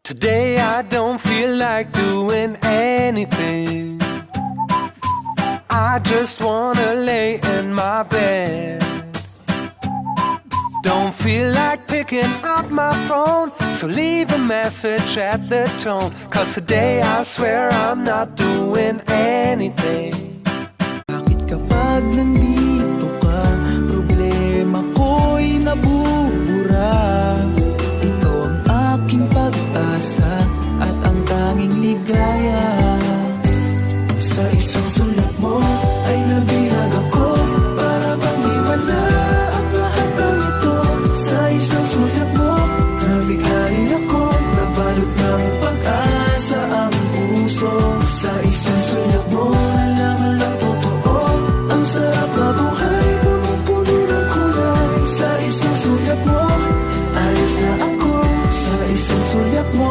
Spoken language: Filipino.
Today I don't feel like doing anything. I just wanna lay in my bed. Don't feel like picking up my phone, so leave a message at the tone. 'Cause today I swear I'm not doing anything. Bakit kapag nandito ka, problema ko'y nabubura? Ikaw ang aking pag-asa at ang tanging ligaya. Sa isang sulat mo ay nabihag ako, para bang di wala ang lahat ng ito. Sa isang sulat mo, nabigla rin ako, nabalot ng pag-asa ang puso. Sa isang sulat mo, nalaman lang totoo, ang sarap na buhay, punong-puno ng kulay. Sa isang sulat mo, ayos na ako. Sa isang sulat mo.